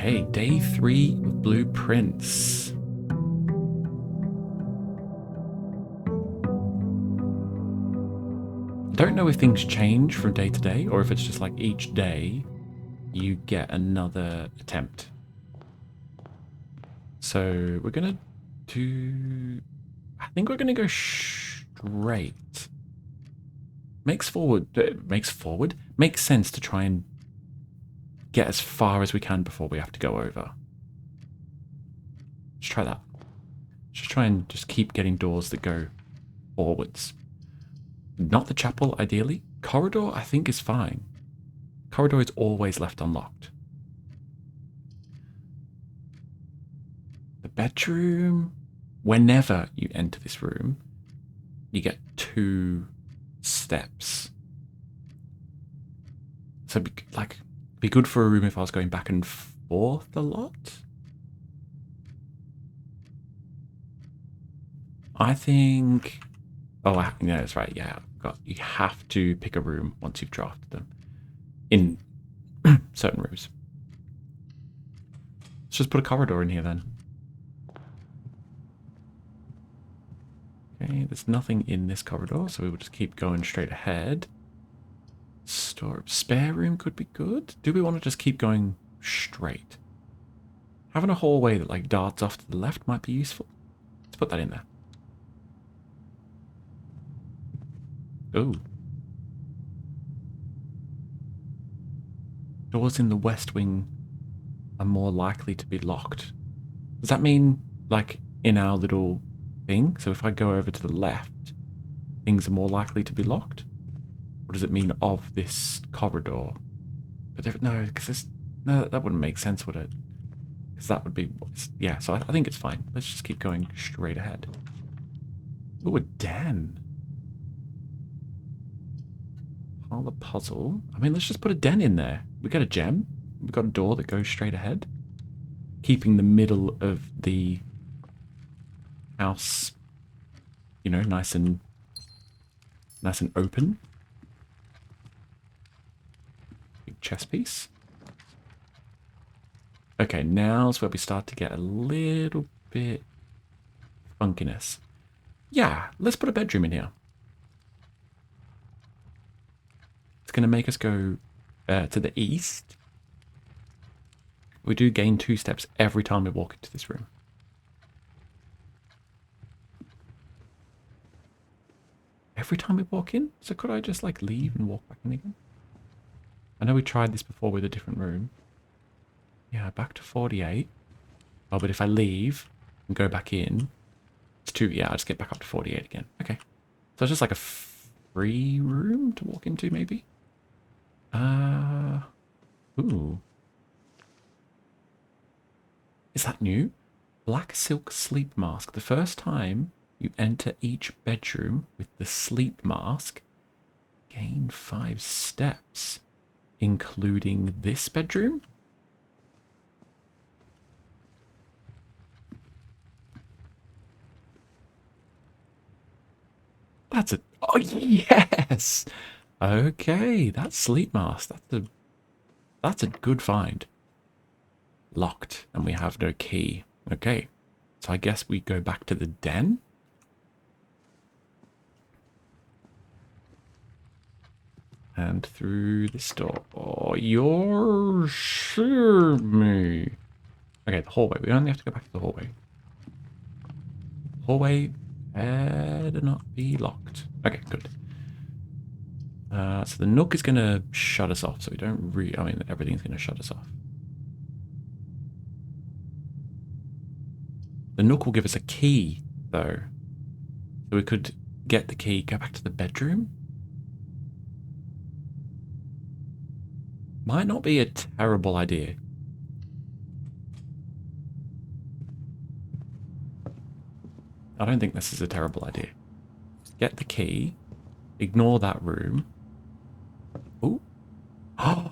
Okay, day 3 of blueprints. I don't know if things change from day to day or if it's just like each day you get another attempt. So we're gonna do... I think we're gonna go straight. Makes sense to try and get as far as we can before we have to go over. Let's try that. Just try and just keep getting doors that go forwards. Not the chapel, ideally. Corridor, I think, is fine. Corridor is always left unlocked. The bedroom, whenever you enter this room, you get 2 steps. So, be good for a room if I was going back and forth a lot. I think... Oh, yeah, that's right. Yeah, you have to pick a room once you've drafted them in certain rooms. Let's just put a corridor in here then. Okay, there's nothing in this corridor, so we will just keep going straight ahead. Spare room could be good. Do we want to just keep going straight? Having a hallway that like darts off to the left might be useful. Let's put that in there. Oh. Doors in the west wing are more likely to be locked. Does that mean, like, in our little thing? So if I go over to the left, things are more likely to be locked? What does it mean of this corridor? But no, because no, that wouldn't make sense, would it? Because that would be... Yeah, so I think it's fine. Let's just keep going straight ahead. Ooh, a den. The puzzle. I mean, let's just put a den in there. We got a gem. We've got a door that goes straight ahead, keeping the middle of the house, you know, nice and open. Big chess piece. Okay, now's where we start to get a little bit funkiness. Yeah, let's put a bedroom in here. Going to make us go to the east. We do gain 2 steps every time we walk into this room. Every time we walk in? So could I just like leave and walk back in again? I know we tried this before with a different room. Yeah, back to 48. Oh, but if I leave and go back in, it's 2. Yeah, I'll just get back up to 48 again. Okay. So it's just like a free room to walk into, maybe? Ooh. Is that new? Black silk sleep mask. The first time you enter each bedroom with the sleep mask, gain 5 steps, including this bedroom. That's a... Oh, yes! Okay, that sleep mask. That's a good find. Locked, and we have no key. Okay, so I guess we go back to the den. And through this door. Oh, you're sure me. Okay, the hallway. We only have to go back to the hallway. Hallway better not be locked. Okay, good. So the nook is going to shut us off, so we don't I mean, everything's going to shut us off. The nook will give us a key, though. So we could get the key, go back to the bedroom. Might not be a terrible idea. I don't think this is a terrible idea. Get the key, ignore that room. Ooh. Oh!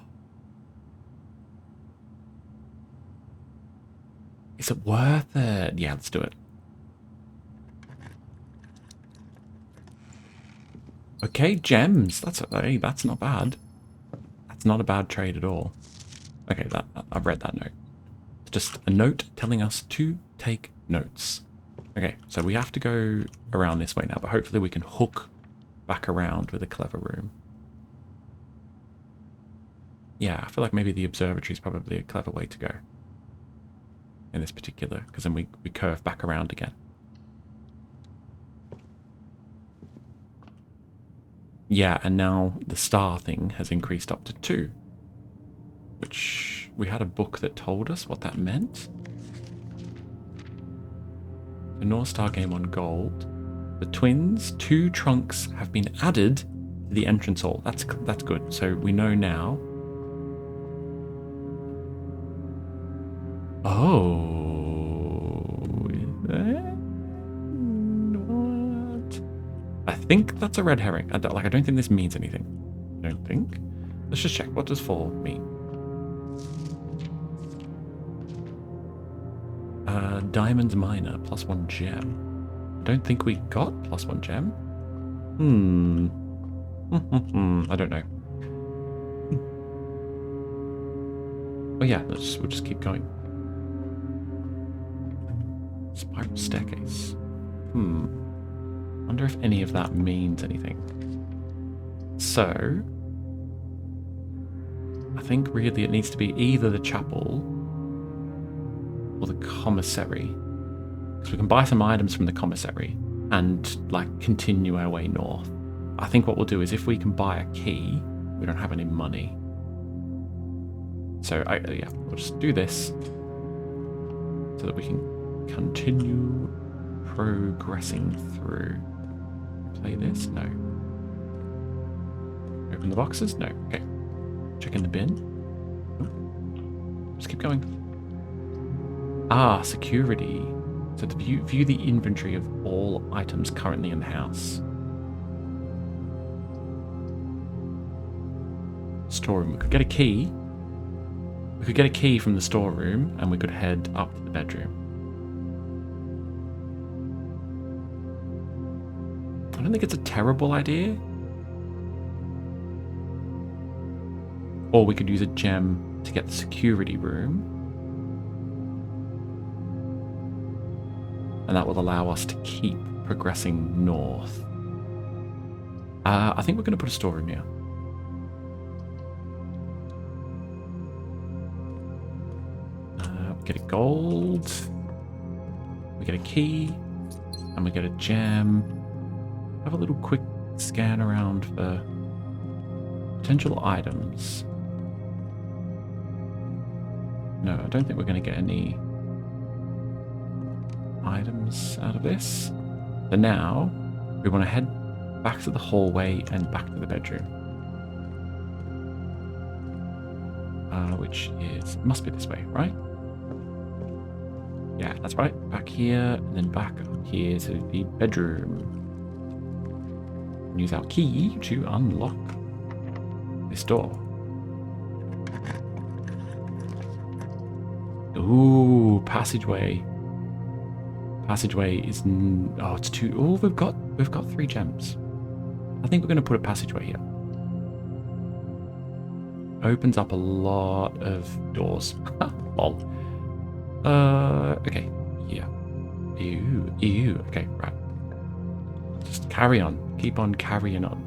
Is it worth it? Yeah, let's do it. Okay, gems. That's not bad. That's not a bad trade at all. Okay, I've read that note. just a note telling us to take notes. Okay, so we have to go around this way now, but hopefully we can hook back around with a clever room. Yeah, I feel like maybe the observatory is probably a clever way to go in this particular, because then we curve back around again. Yeah, and now the star thing has increased up to 2, which we had a book that told us what that meant. The North Star game on gold. The twins, 2 trunks have been added to the entrance hall. That's good. So we know now. Oh, is that what? I think that's a red herring. I don't think this means anything. I don't think. Let's just check. What does 4 mean? Diamond Miner, +1 gem. I don't think we got +1 gem. I don't know. Oh yeah, we'll just keep going. Spiral staircase. Wonder if any of that means anything. So, I think really it needs to be either the chapel or the commissary. Because we can buy some items from the commissary and like continue our way north. I think what we'll do is if we can buy a key, we don't have any money. So yeah, we'll just do this so that we can continue progressing through. Play this? No. Open the boxes? No. Okay. Check in the bin. Just keep going. Security. So to view the inventory of all items currently in the house. Storeroom. We could get a key. We could get a key from the storeroom and we could head up to the bedroom. I don't think it's a terrible idea. Or we could use a gem to get the security room. And that will allow us to keep progressing north. I think we're going to put a storeroom here. We get a gold. We get a key. And we get a gem. Have a little quick scan around for potential items. No, I don't think we're going to get any items out of this. So now we want to head back to the hallway and back to the bedroom. Which is, must be this way, right? Yeah, that's right. Back here and then back up here to the bedroom. Use our key to unlock this door. Ooh, passageway. Passageway is it's 2. Oh, we've got 3 gems. I think we're going to put a passageway here. Opens up a lot of doors. Lol. Okay. Yeah. Ew. Okay, right. Just carry on. Keep on carrying on.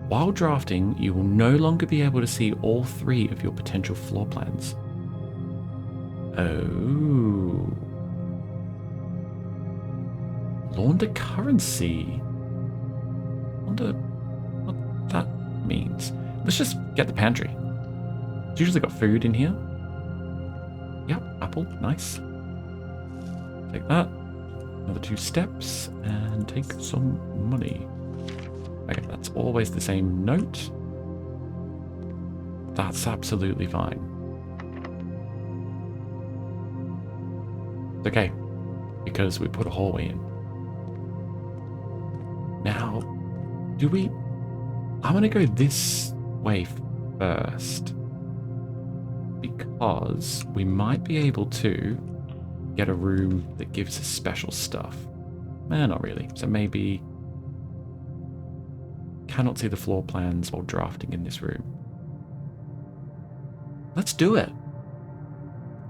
While drafting, you will no longer be able to see all 3 of your potential floor plans. Oh. Launder currency. Wonder what that means. Let's just get the pantry. It's usually got food in here. Yep, apple, nice. Take that. Another 2 steps and take some money. Okay, that's always the same note. That's absolutely fine. It's okay, because we put a hallway in. Now, I want to go this way first. Because we might be able to get a room that gives us special stuff. Not really. So maybe cannot see the floor plans while drafting in this room. Let's do it.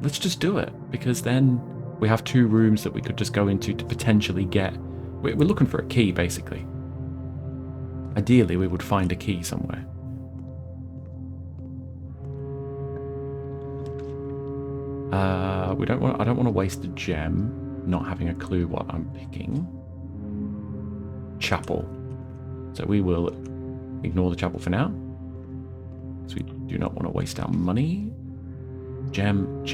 let's just do it, because then we have 2 rooms that we could just go into to potentially get... We're looking for a key, basically. Ideally, we would find a key somewhere. I don't want to waste a gem not having a clue what I'm picking. Chapel. So we will ignore the chapel for now, because we do not want to waste our money. Gem.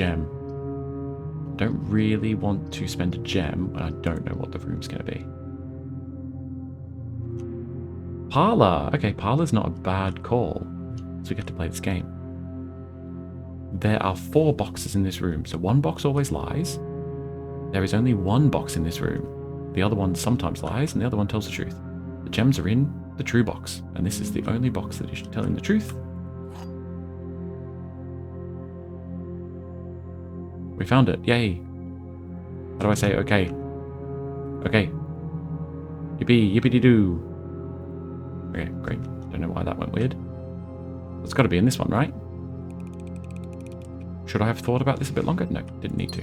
Don't really want to spend a gem when I don't know what the room's going to be. Parlor. Okay, parlor's not a bad call. So we get to play this game. There are 4 boxes in this room, so 1 box always lies. There is only 1 box in this room. The other one sometimes lies, and the other one tells the truth. The gems are in the true box, and this is the only box that is telling the truth. We found it. Yay. How do I say okay? Okay. Yippee, yippee-dee-doo. Okay, great. Don't know why that went weird. It's got to be in this one, right? Should I have thought about this a bit longer? No, didn't need to.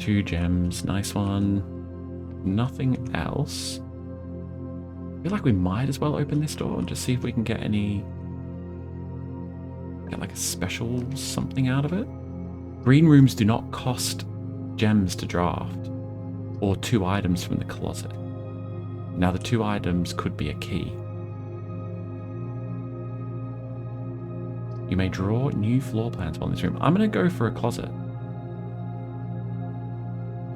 2 gems. Nice one. Nothing else. I feel like we might as well open this door and just see if we can get any... Get like a special something out of it. Green rooms do not cost gems to draft, or 2 items from the closet. Now the 2 items could be a key. You may draw new floor plans while in this room. I'm going to go for a closet.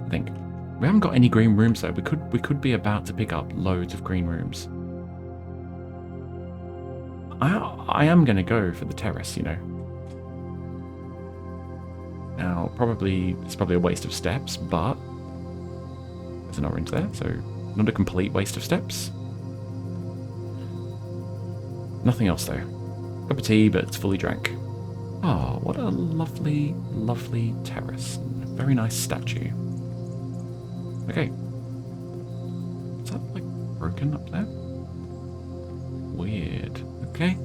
I think. We haven't got any green rooms though. We could be about to pick up loads of green rooms. I am going to go for the terrace, you know. Now, it's probably a waste of steps, but there's an orange there, so not a complete waste of steps. Nothing else though. Cup of tea, but it's fully drank. Oh, what a lovely, lovely terrace. Very nice statue. Okay. Is that like broken up there? Weird. Okay.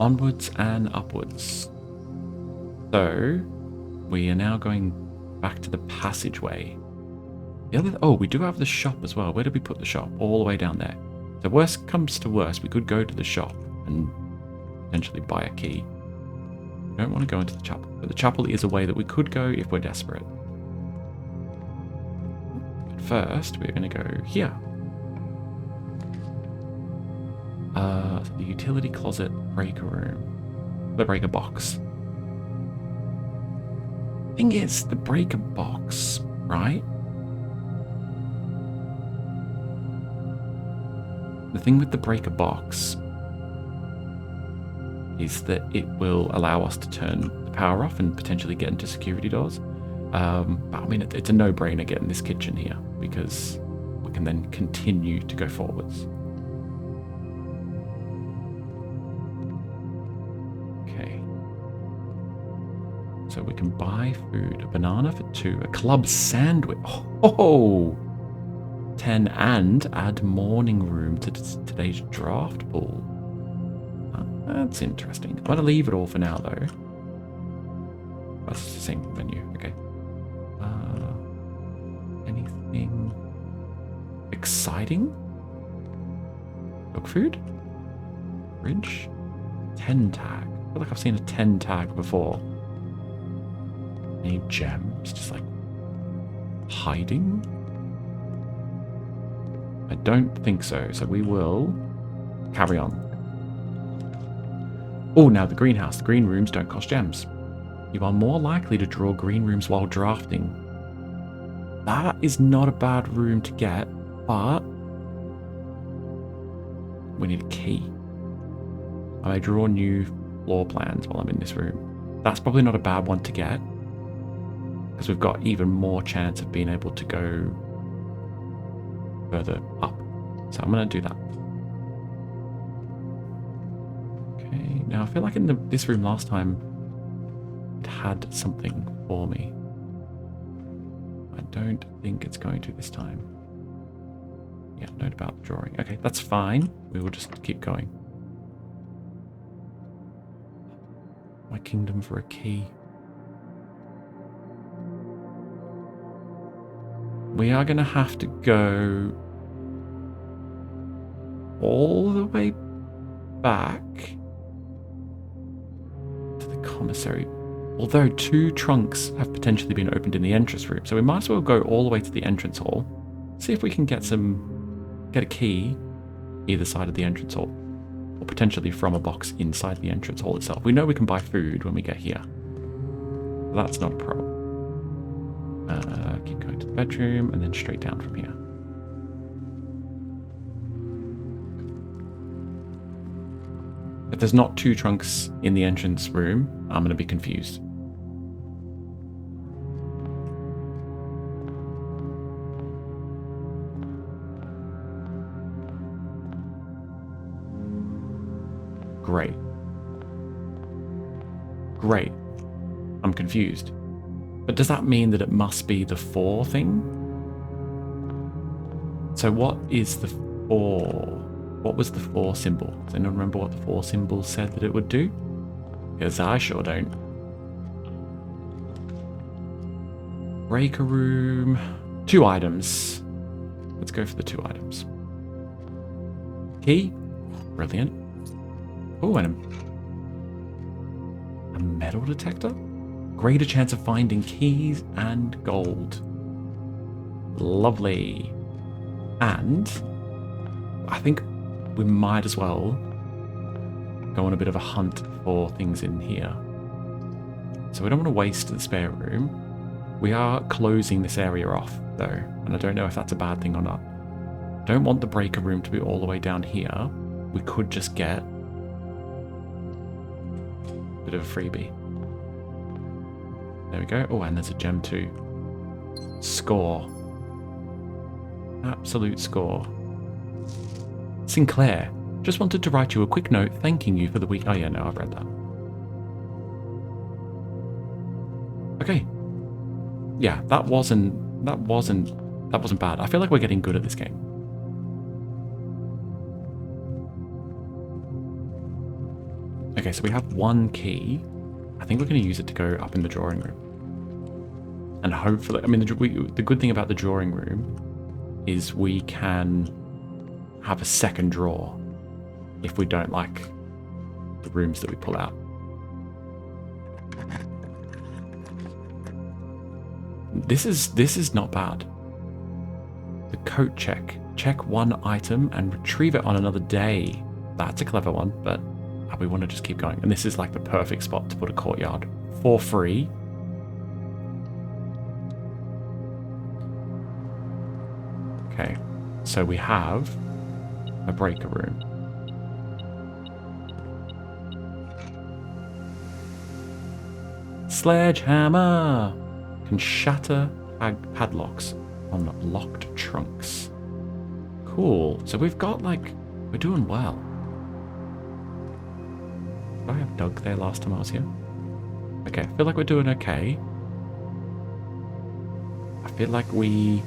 Onwards and upwards. So, we are now going back to the passageway. We do have the shop as well. Where did we put the shop? All the way down there. So worst comes to worst, we could go to the shop and potentially buy a key. We don't want to go into the chapel, but the chapel is a way that we could go if we're desperate. But first, we're going to go here. The utility closet breaker room. The breaker box. Thing is, the breaker box, right? The thing with the breaker box is that it will allow us to turn the power off and potentially get into security doors. But I mean, it's a no-brainer getting this kitchen here because we can then continue to go forwards. Okay. So we can buy food. A banana for 2. A club sandwich. Oh! 10 and add morning room to today's draft pool. That's interesting. I'm going to leave it all for now, though. That's the same menu. Okay. Anything exciting? Dog food? Bridge? 10 tag. I feel like I've seen a 10 tag before. Any gems? Just like hiding? I don't think so. So we will carry on. Oh, now the greenhouse. The green rooms don't cost gems. You are more likely to draw green rooms while drafting. That is not a bad room to get, but we need a key. I may draw new floor plans while I'm in this room. That's probably not a bad one to get, because we've got even more chance of being able to go further up. So I'm going to do that. Okay, now I feel like in this room last time it had something for me. I don't think it's going to this time. Yeah, note about drawing. Okay, that's fine. We will just keep going. My kingdom for a key. We are going to have to go all the way back to the commissary. Although 2 trunks have potentially been opened in the entrance room. So we might as well go all the way to the entrance hall. See if we can get a key either side of the entrance hall. Or potentially from a box inside the entrance hall itself. We know we can buy food when we get here. That's not a problem. Keep going to the bedroom and then straight down from here. If there's not 2 trunks in the entrance room, I'm going to be confused. Great. Great. I'm confused. But does that mean that it must be the 4 thing? So what is the 4? What was the 4 symbol? Does anyone remember what the 4 symbol said that it would do? Because I sure don't. Breaker room. 2 items. Let's go for the 2 items. Key. Brilliant. Oh, and a metal detector? Greater chance of finding keys and gold. Lovely. And I think we might as well go on a bit of a hunt for things in here. So we don't want to waste the spare room. We are closing this area off, though, and I don't know if that's a bad thing or not. Don't want the breaker room to be all the way down here. We could just get a bit of a freebie. There we go. Oh, and there's a gem too. Score. Absolute score. Sinclair, just wanted to write you a quick note thanking you for the week. Oh yeah, no, I've read that. Okay. Yeah, that wasn't bad. I feel like we're getting good at this game. Okay, so we have 1 key. I think we're going to use it to go up in the drawing room. And hopefully, I mean, the good thing about the drawing room is we can have a second drawer if we don't like the rooms that we pull out. This is not bad. The coat check. Check 1 item and retrieve it on another day. That's a clever one, but we want to just keep going. And this is like the perfect spot to put a courtyard for free. Okay, so we have a breaker room. Sledgehammer can shatter padlocks on locked trunks. Cool. So we've got like, we're doing well. Did I have Doug there last time I was here? Okay, I feel like we're doing okay. I feel like the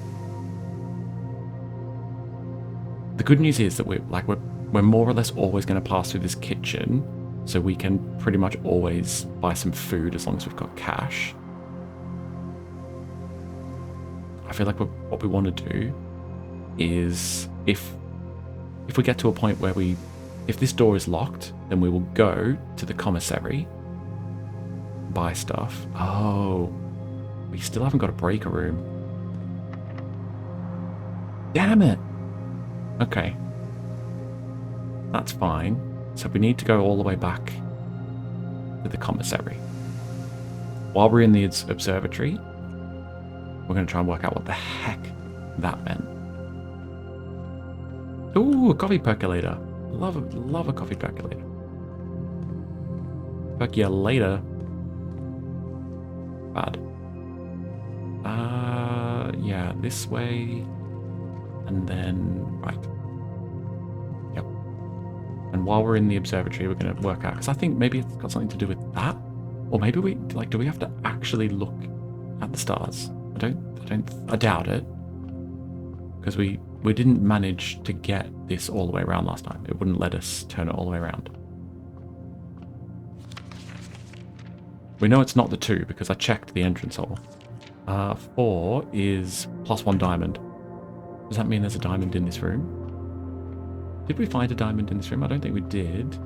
good news is that we're more or less always going to pass through this kitchen, so we can pretty much always buy some food as long as we've got cash. I feel like what we want to do is if we get to a point where if this door is locked, then we will go to the commissary, buy stuff. Oh, we still haven't got a breaker room. Damn it. Okay. That's fine. So we need to go all the way back to the commissary. While we're in the observatory, we're going to try and work out what the heck that meant. Ooh, a coffee percolator. Love a coffee percolator. Percolator. Bad. Yeah, this way. And then, right. Yep. And while we're in the observatory, we're going to work out, because I think maybe it's got something to do with that. Or maybe do we have to actually look at the stars? I doubt it. Because we didn't manage to get this all the way around last time. It wouldn't let us turn it all the way around. We know it's not the 2 because I checked the entrance hole. 4 is +1 diamond. Does that mean there's a diamond in this room? Did we find a diamond in this room? I don't think we did.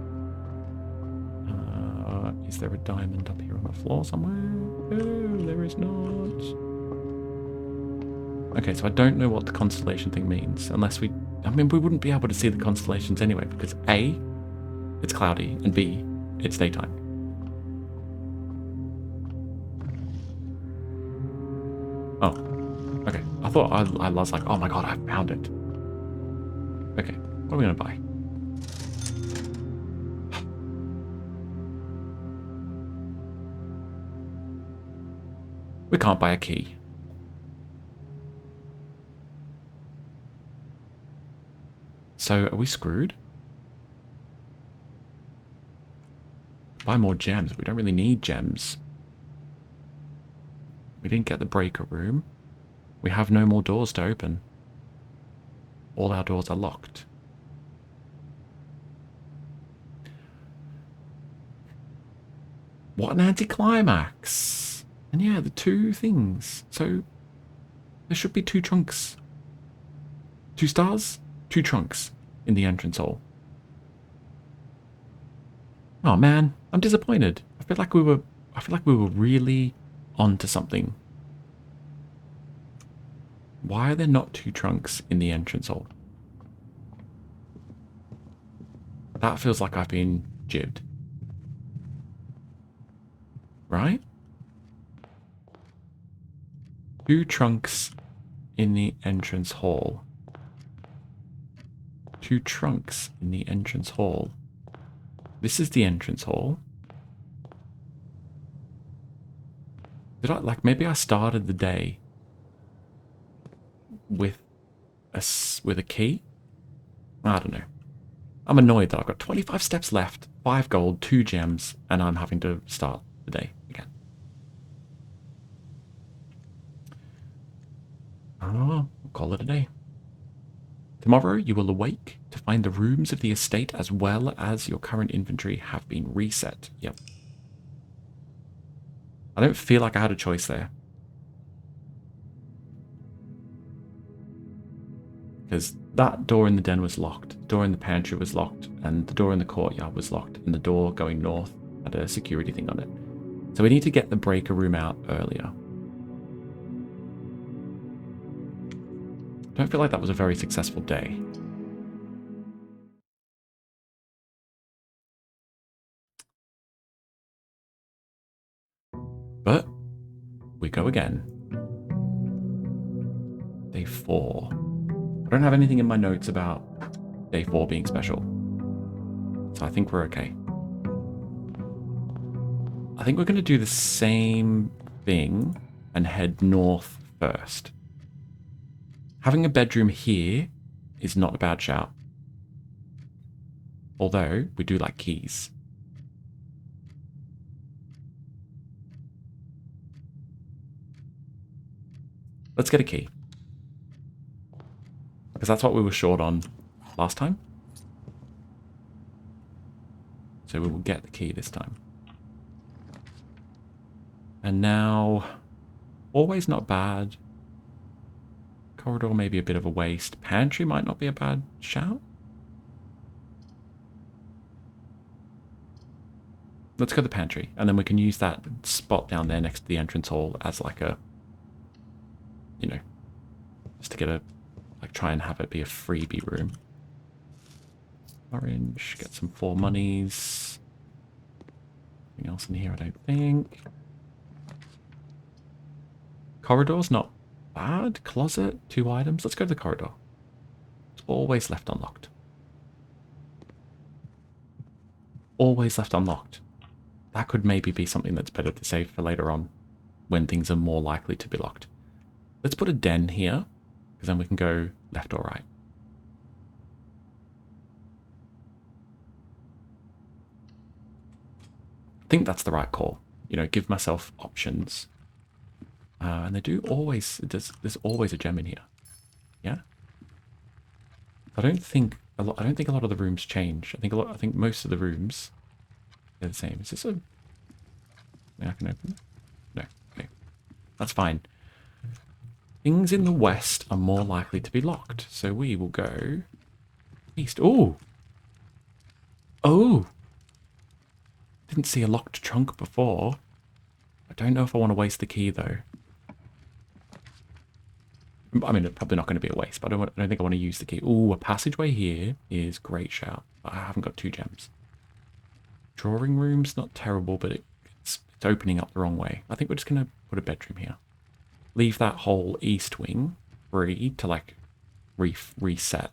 Is there a diamond up here on the floor somewhere? No, there is not. Okay, so I don't know what the constellation thing means. Unless we... I mean, we wouldn't be able to see the constellations anyway, because A, it's cloudy, and B, it's daytime. Oh, okay. I thought I was like, oh my god, I found it. Okay, what are we going to buy? We can't buy a key. So, are we screwed? Buy more gems. We don't really need gems. We didn't get the breaker room. We have no more doors to open. All our doors are locked. What an anticlimax! And yeah, the 2 things. So, there should be 2 trunks. 2 stars, 2 trunks in the entrance hall. Oh man, I'm disappointed. I feel like we were really onto something. Why are there not 2 trunks in the entrance hall? That feels like I've been jibbed. Right? 2 trunks in the entrance hall. 2 trunks in the entrance hall. This is the entrance hall. Did I, like, maybe I started the day with a key? I don't know. I'm annoyed that I've got 25 steps left, 5 gold, 2 gems, and I'm having to start the day again. Oh, we'll call it a day. Tomorrow you will awake to find the rooms of the estate as well as your current inventory have been reset. Yep. I don't feel like I had a choice there. Because that door in the den was locked, the door in the pantry was locked, and the door in the courtyard was locked, and the door going north had a security thing on it. So we need to get the breaker room out earlier. I don't feel like that was a very successful day. But we go again. Day 4. I don't have anything in my notes about day 4 being special. So I think we're okay. I think we're going to do the same thing and head north first. Having a bedroom here is not a bad shout. Although, we do like keys. Let's get a key. Because that's what we were short on last time. So we will get the key this time. And now, always not bad. Corridor may be a bit of a waste. Pantry might not be a bad shout. Let's go to the pantry, and then we can use that spot down there next to the entrance hall as like a, you know, just to get a, like try and have it be a freebie room. Orange, get some 4 monies. Anything else in here, I don't think. Corridor's not bad. Closet, 2 items. Let's go to the corridor. It's always left unlocked. Always left unlocked. That could maybe be something that's better to save for later on, when things are more likely to be locked. Let's put a den here, because then we can go left or right. I think that's the right call. You know, give myself options. And they do always, there's always a gem in here. Yeah? I don't think a lot of the rooms change. I think most of the rooms are the same. Is this a I can open? No. Okay. That's fine. Things in the west are more likely to be locked. So we will go east. Oh! Oh! Didn't see a locked trunk before. I don't know if I want to waste the key, though. I mean, it's probably not going to be a waste, but I don't think I want to use the key. Oh, a passageway here is great shout. I haven't got 2 gems. Drawing room's not terrible, but it's opening up the wrong way. I think we're just going to put a bedroom here. Leave that whole east wing free to, like, reset.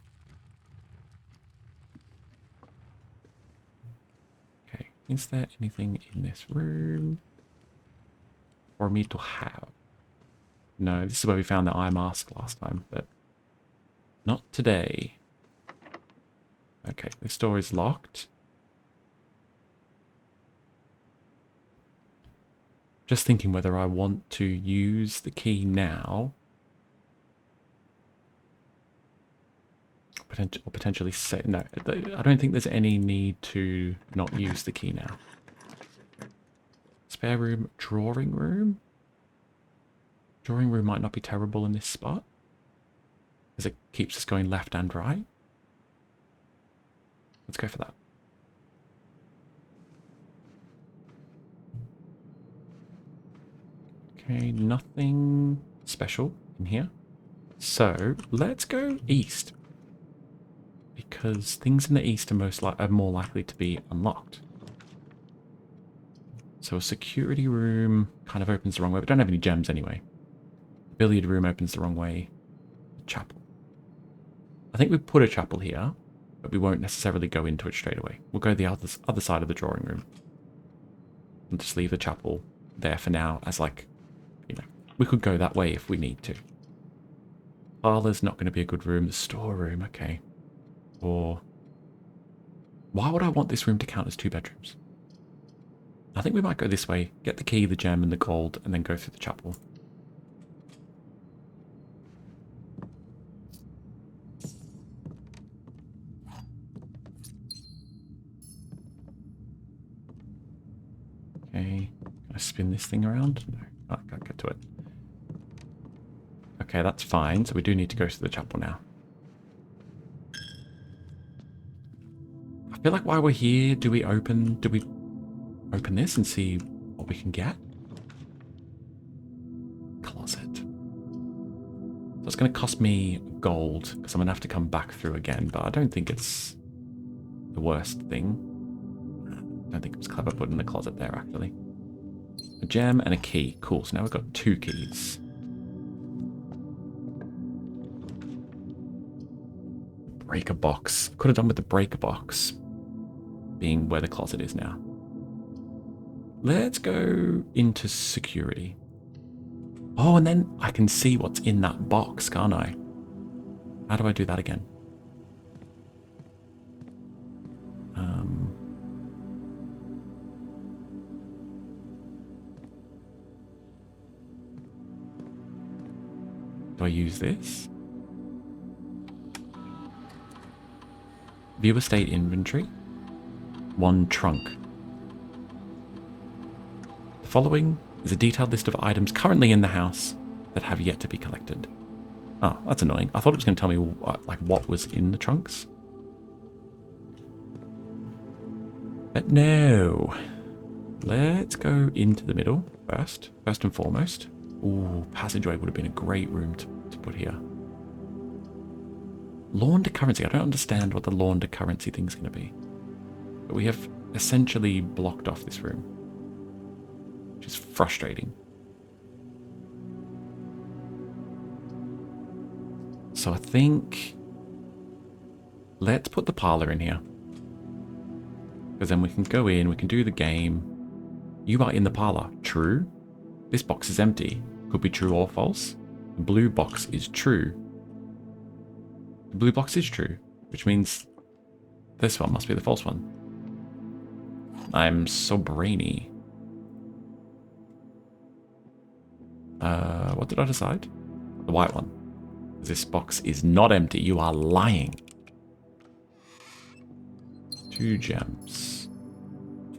Okay, is there anything in this room for me to have? No, this is where we found the eye mask last time, but not today. Okay, this door is locked. Just thinking whether I want to use the key now. Or potentially say... No, I don't think there's any need to not use the key now. Spare room, drawing room? Drawing room might not be terrible in this spot, as it keeps us going left and right. Let's go for that. Okay, nothing special in here. So let's go east, because things in the east are more likely to be unlocked. So a security room kind of opens the wrong way, but don't have any gems anyway. Billiard room opens the wrong way. Chapel. I think we put a chapel here, but we won't necessarily go into it straight away. We'll go the other side of the drawing room. And just leave the chapel there for now as, like, you know, we could go that way if we need to. Parlour's not going to be a good room. The storeroom, okay. Or why would I want this room to count as 2 bedrooms? I think we might go this way, get the key, the gem, and the gold, and then go through the chapel. Okay, can I spin this thing around? No, I can't get to it. Okay, that's fine. So we do need to go to the chapel now. I feel like while we're here, do we open this and see what we can get? Closet. So it's going to cost me gold because I'm going to have to come back through again, but I don't think it's the worst thing. I don't think it was clever putting the closet there, actually. A gem and a key. Cool, so now we've got 2 keys. Breaker box. Could have done with the breaker box being where the closet is now. Let's go into security. Oh, and then I can see what's in that box, can't I? How do I do that again? Do I use this? View estate inventory. 1 trunk. The following is a detailed list of items currently in the house that have yet to be collected. Oh, that's annoying. I thought it was going to tell me what was in the trunks. But no. Let's go into the middle first and foremost. Ooh, passageway would have been a great room to put here. Launder currency. I don't understand what the launder currency thing's going to be. But we have essentially blocked off this room, which is frustrating. So I think let's put the parlor in here. Because then we can go in, we can do the game. You are in the parlor. True. This box is empty. Could be true or false. The blue box is true. The blue box is true, which means this one must be the false one. I'm so brainy. What did I decide? The white one. This box is not empty. You are lying. 2 gems.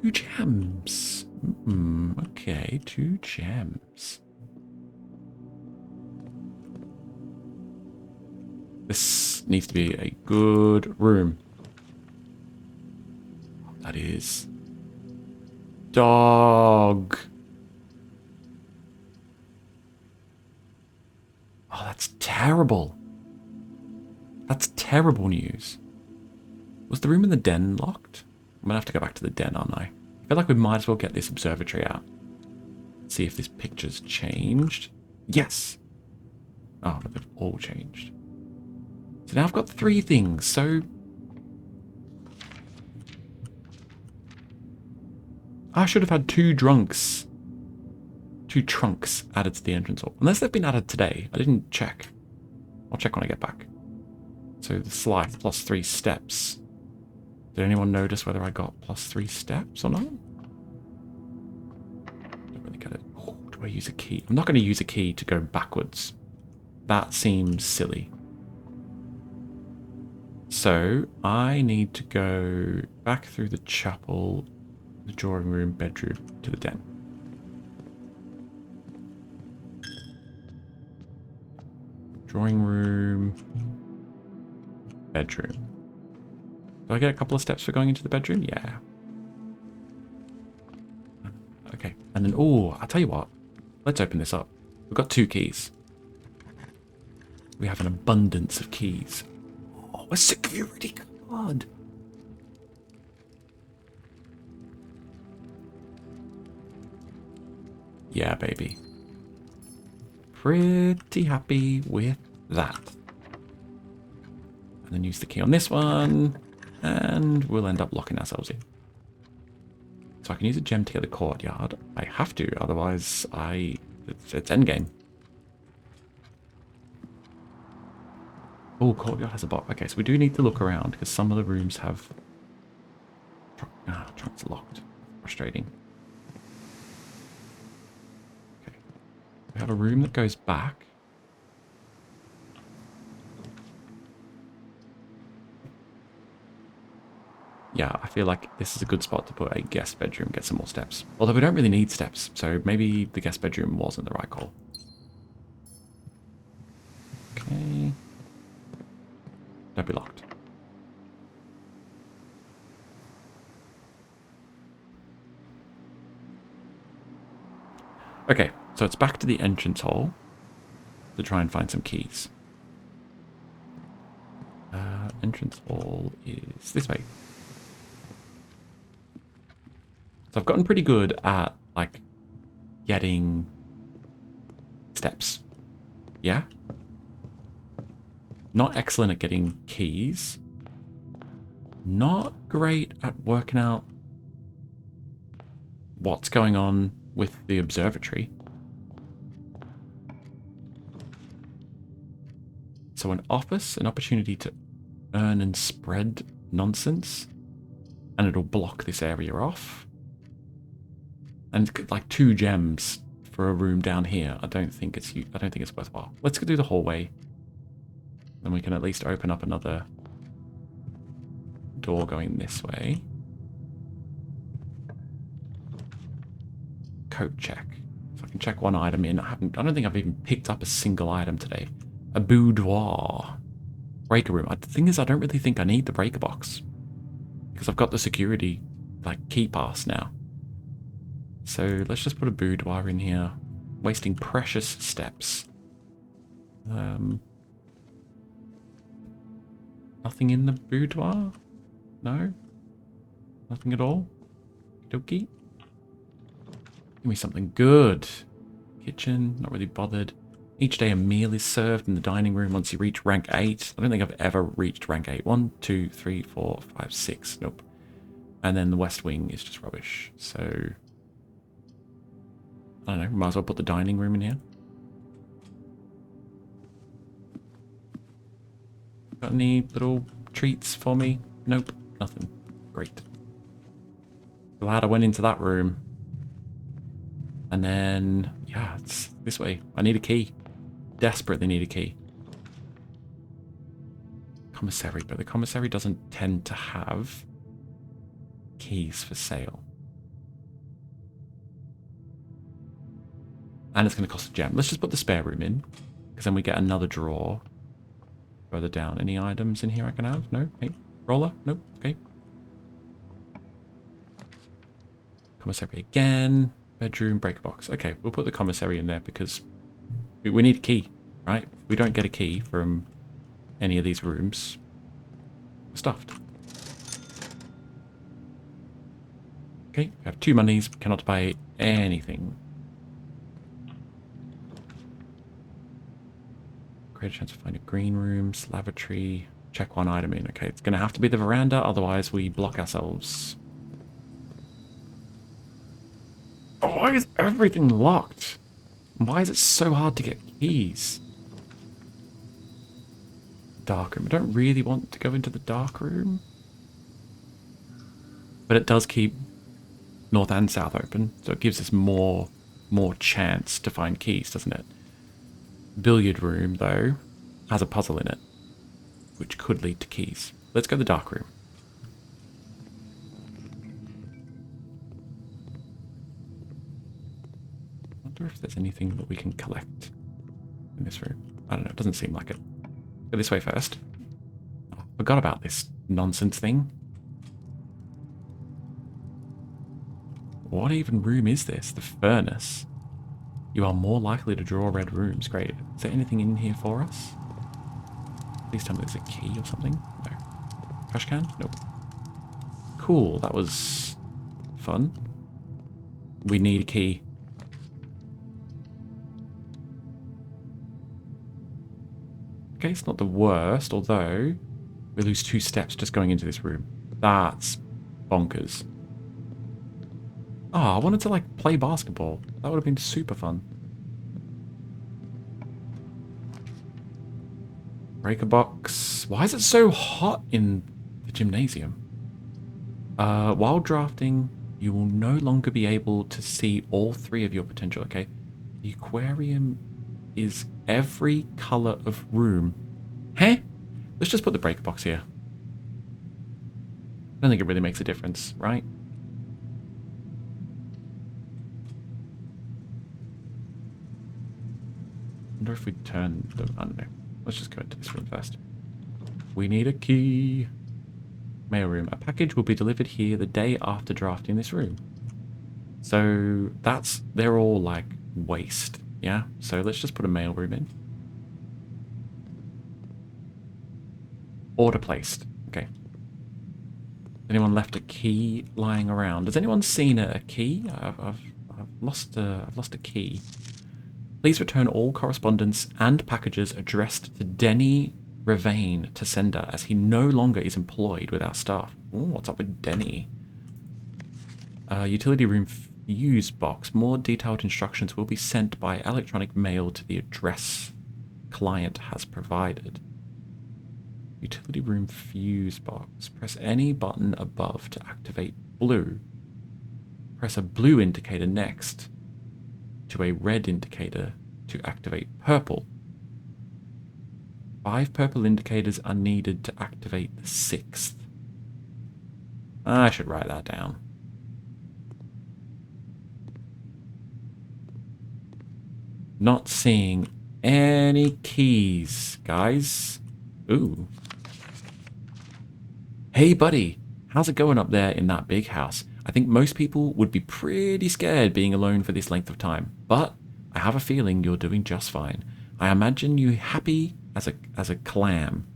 2 gems. Okay, 2 gems. This needs to be a good room. That is... Dog! Oh, that's terrible. That's terrible news. Was the room in the den locked? I'm gonna have to go back to the den, aren't I? I feel like we might as well get this observatory out. See if this picture's changed. Yes! Oh, but they've all changed. So now I've got 3 things, so... I should have had 2 trunks added to the entrance hall. Unless they've been added today. I didn't check. I'll check when I get back. So the slide plus 3 steps. Did anyone notice whether I got plus 3 steps or not? Don't really get it. Oh, do I use a key? I'm not going to use a key to go backwards. That seems silly. So I need to go back through the chapel, the drawing room, bedroom, to the den. Drawing room, bedroom. Do I get a couple of steps for going into the bedroom? Yeah. Okay. And then, oh, I'll tell you what. Let's open this up. We've got 2 keys. We have an abundance of keys. Oh, a security card. Yeah, baby. Pretty happy with that. And then use the key on this one. And we'll end up locking ourselves in. So I can use a gem to get the courtyard. I have to, otherwise it's endgame. Oh, courtyard has a box. Okay, so we do need to look around because some of the rooms have... trunks locked. Frustrating. Okay. We have a room that goes back. Yeah, I feel like this is a good spot to put a guest bedroom, get some more steps. Although we don't really need steps, so maybe the guest bedroom wasn't the right call. Okay. Don't be locked. Okay, so it's back to the entrance hall to try and find some keys. Entrance hall is this way. So I've gotten pretty good at, like, getting steps. Yeah? Not excellent at getting keys. Not great at working out what's going on with the observatory. So an office, an opportunity to earn and spread nonsense, and it'll block this area off. And like 2 gems for a room down here. I don't think it's worthwhile. Let's go through the hallway. Then we can at least open up another door going this way. Coat check. So I can check 1 item in. I don't think I've even picked up a single item today. A boudoir. Breaker room. The thing is, I don't really think I need the breaker box. Because I've got the security, like, key pass now. So let's just put a boudoir in here. Wasting precious steps. Nothing in the boudoir? No? Nothing at all? Okie dokie. Give me something good. Kitchen, not really bothered. Each day a meal is served in the dining room once you reach rank 8. I don't think I've ever reached rank 8. 1, 2, 3, 4, 5, 6. Nope. And then the west wing is just rubbish. So... I don't know, might as well put the dining room in here. Got any little treats for me? Nope, nothing. Great. Glad I went into that room. And then, yeah, it's this way. I need a key. Desperately need a key. Commissary, but the commissary doesn't tend to have keys for sale. And it's going to cost a gem. Let's just put the spare room in, because then we get another drawer further down. Any items in here I can have? No? Hey, roller? Nope. Okay. Commissary again. Bedroom, breaker box. Okay, we'll put the commissary in there because we need a key, right? If we don't get a key from any of these rooms, we're stuffed. Okay, we have 2 monies, cannot buy anything. Greater chance of finding green rooms, lavatory, check 1 item in. Okay, it's going to have to be the veranda, otherwise we block ourselves. Oh, why is everything locked? Why is it so hard to get keys? Dark room. I don't really want to go into the dark room. But it does keep north and south open, so it gives us more chance to find keys, doesn't it? Billiard room, though, has a puzzle in it, which could lead to keys. Let's go to the dark room. I wonder if there's anything that we can collect in this room. I don't know, it doesn't seem like it. Go this way first. Oh, I forgot about this nonsense thing. What even room is this? The furnace. You are more likely to draw red rooms. Great. Is there anything in here for us? Please tell me there's a key or something. No. Trash can? Nope. Cool. That was fun. We need a key. Okay, it's not the worst, although we lose 2 steps just going into this room. That's bonkers. Oh, I wanted to, like, play basketball. That would have been super fun. Breaker box. Why is it so hot in the gymnasium? While drafting, you will no longer be able to see all 3 of your potential, okay? The aquarium is every color of room. Huh? Let's just put the breaker box here. I don't think it really makes a difference, right? I wonder if we turn the... I don't know. Let's just go into this room first. We need a key. Mail room. A package will be delivered here the day after drafting this room. So that's... They're all like waste. Yeah? So let's just put a mail room in. Order placed. Okay. Anyone left a key lying around? Has anyone seen a key? I've lost a key. Please return all correspondence and packages addressed to Denny Ravane to sender, as he no longer is employed with our staff. Ooh, what's up with Denny? Utility room fuse box. More detailed instructions will be sent by electronic mail to the address client has provided. Utility room fuse box. Press any button above to activate blue. Press a blue indicator next to a red indicator to activate purple. 5 purple indicators are needed to activate the 6th. I should write that down. Not seeing any keys, guys. Ooh. Hey, buddy. How's it going up there in that big house? I think most people would be pretty scared being alone for this length of time, but I have a feeling you're doing just fine. I imagine you happy as a clam,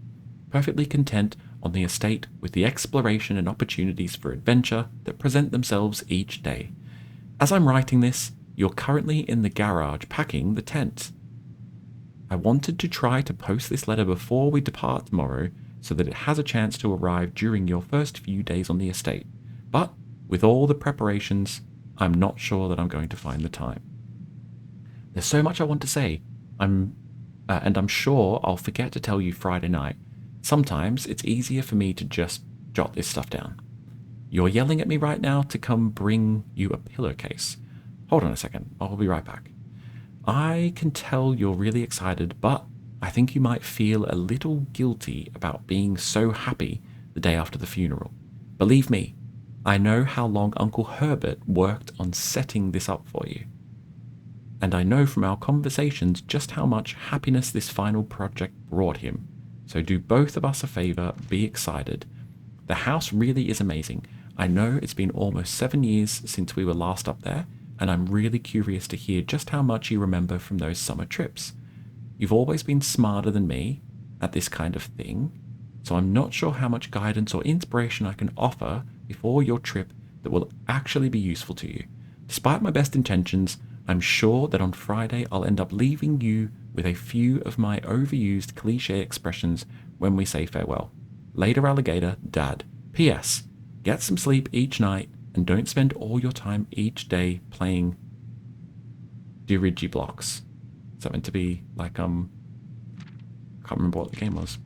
perfectly content on the estate with the exploration and opportunities for adventure that present themselves each day. As I'm writing this, you're currently in the garage packing the tent. I wanted to try to post this letter before we depart tomorrow so that it has a chance to arrive during your first few days on the estate, but with all the preparations, I'm not sure that I'm going to find the time. There's so much I want to say, and I'm sure I'll forget to tell you Friday night. Sometimes it's easier for me to just jot this stuff down. You're yelling at me right now to come bring you a pillowcase. Hold on a second, I'll be right back. I can tell you're really excited, but I think you might feel a little guilty about being so happy the day after the funeral. Believe me, I know how long Uncle Herbert worked on setting this up for you. and I know from our conversations just how much happiness this final project brought him. So do both of us a favor, be excited. The house really is amazing. I know it's been almost 7 years since we were last up there, and I'm really curious to hear just how much you remember from those summer trips. You've always been smarter than me at this kind of thing, so I'm not sure how much guidance or inspiration I can offer before your trip that will actually be useful to you. Despite my best intentions, I'm sure that on Friday I'll end up leaving you with a few of my overused cliche expressions when we say farewell. Later, alligator, Dad. P.S. Get some sleep each night and don't spend all your time each day playing dirigiblocks. Is that meant to be like, I can't remember what the game was.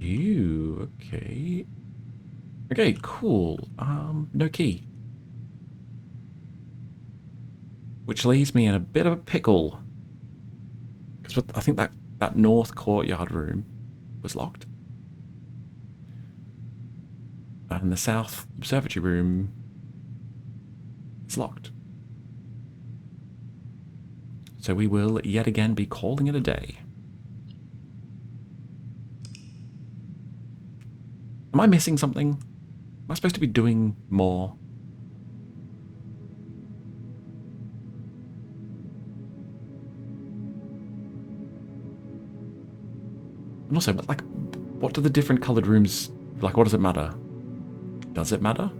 Ew, okay. Okay, cool. No key. Which leaves me in a bit of a pickle. Because I think that north courtyard room was locked. And the south observatory room is locked. So we will yet again be calling it a day. Am I missing something? Am I supposed to be doing more? And also, like, what do the different coloured rooms, like, what does it matter? Does it matter?